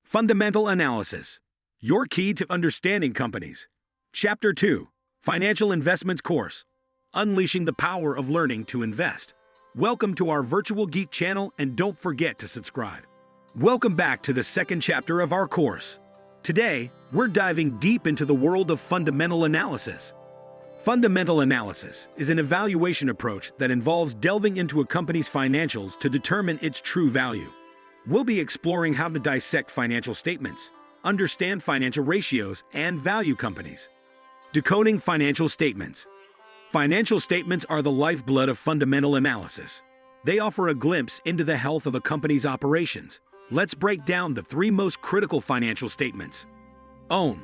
Fundamental Analysis, your key to understanding companies. Chapter 2, Financial Investments Course, Unleashing the Power of Learning to Invest. Welcome to our Virtual Geek channel, and don't forget to subscribe. Welcome back to the second chapter of our course. Today, we're diving deep into the world of fundamental analysis. Fundamental analysis is an evaluation approach that involves delving into a company's financials to determine its true value. We'll be exploring how to dissect financial statements, understand financial ratios, and value companies. Decoding financial statements. Financial statements are the lifeblood of fundamental analysis. They offer a glimpse into the health of a company's operations. Let's break down the three most critical financial statements. Own.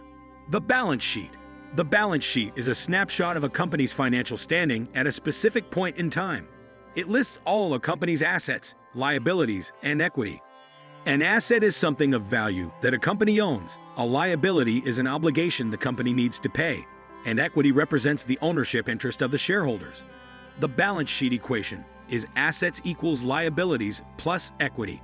The balance sheet. The balance sheet is a snapshot of a company's financial standing at a specific point in time. It lists all a company's assets, liabilities, and equity. An asset is something of value that a company owns. A liability is an obligation the company needs to pay, and equity represents the ownership interest of the shareholders. The balance sheet equation is assets equals liabilities plus equity.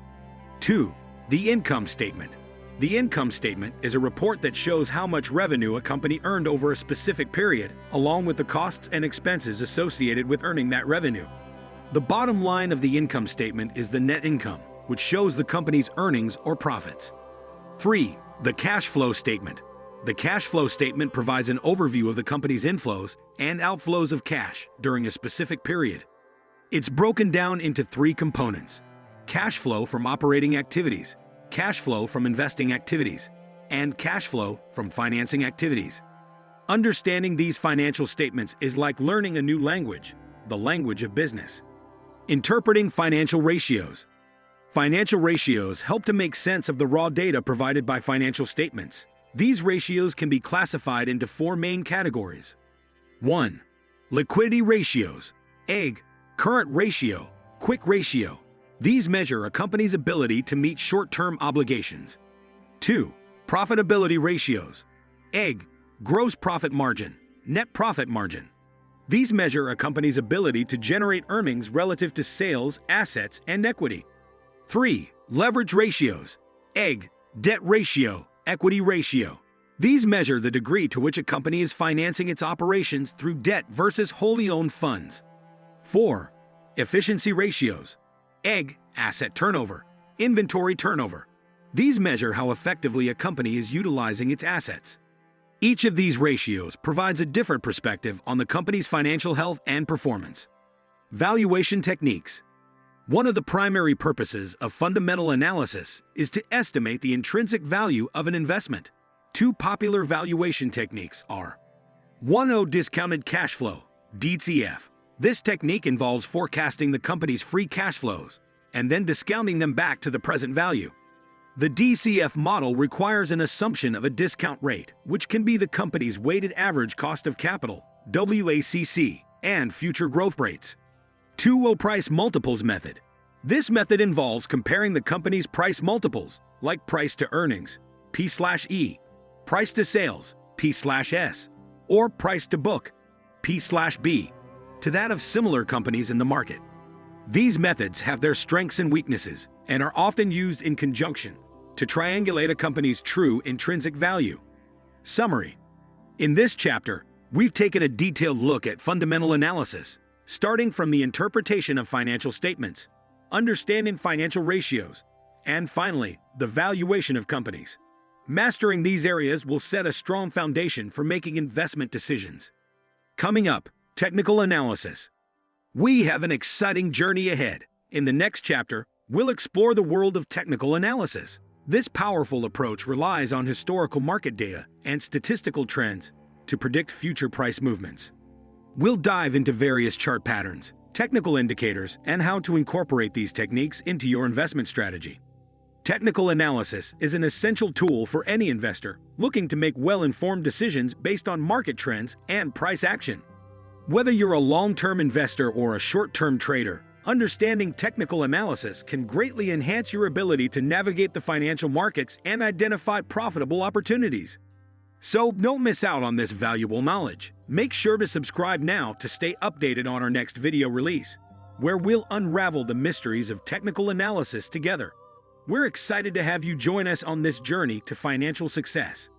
2. The income statement. The income statement is a report that shows how much revenue a company earned over a specific period, along with the costs and expenses associated with earning that revenue. The bottom line of the income statement is the net income, which shows the company's earnings or profits. 3. The cash flow statement. The cash flow statement provides an overview of the company's inflows and outflows of cash during a specific period. It's broken down into three components: cash flow from operating activities, cash flow from investing activities, and cash flow from financing activities. Understanding these financial statements is like learning a new language, the language of business. Interpreting financial ratios. Financial ratios help to make sense of the raw data provided by financial statements. These ratios can be classified into four main categories. 1. Liquidity ratios. EG, current ratio, quick ratio. These measure a company's ability to meet short-term obligations. 2. Profitability ratios. EG, gross profit margin, net profit margin. These measure a company's ability to generate earnings relative to sales, assets, and equity. 3. Leverage ratios. EG, debt ratio, equity ratio. These measure the degree to which a company is financing its operations through debt versus wholly owned funds. 4. Efficiency ratios. EG, asset turnover, inventory turnover. These measure how effectively a company is utilizing its assets. Each of these ratios provides a different perspective on the company's financial health and performance. Valuation techniques. One of the primary purposes of fundamental analysis is to estimate the intrinsic value of an investment. Two popular valuation techniques are 1. Discounted cash flow, DCF. This technique involves forecasting the company's free cash flows and then discounting them back to the present value. The DCF model requires an assumption of a discount rate, which can be the company's weighted average cost of capital, WACC, and future growth rates. 2. Price multiples method. This method involves comparing the company's price multiples, like price to earnings, P/E, price to sales, P/S, or price to book, P/B, to that of similar companies in the market. These methods have their strengths and weaknesses and are often used in conjunction to triangulate a company's true intrinsic value. Summary. In this chapter, we've taken a detailed look at fundamental analysis, starting from the interpretation of financial statements, understanding financial ratios, and finally, the valuation of companies. Mastering these areas will set a strong foundation for making investment decisions. Coming up, technical analysis. We have an exciting journey ahead. In the next chapter, we'll explore the world of technical analysis. This powerful approach relies on historical market data and statistical trends to predict future price movements. We'll dive into various chart patterns, technical indicators, and how to incorporate these techniques into your investment strategy. Technical analysis is an essential tool for any investor looking to make well-informed decisions based on market trends and price action. Whether you're a long-term investor or a short-term trader, understanding technical analysis can greatly enhance your ability to navigate the financial markets and identify profitable opportunities. So don't miss out on this valuable knowledge. Make sure to subscribe now to stay updated on our next video release, where we'll unravel the mysteries of technical analysis together. We're excited to have you join us on this journey to financial success.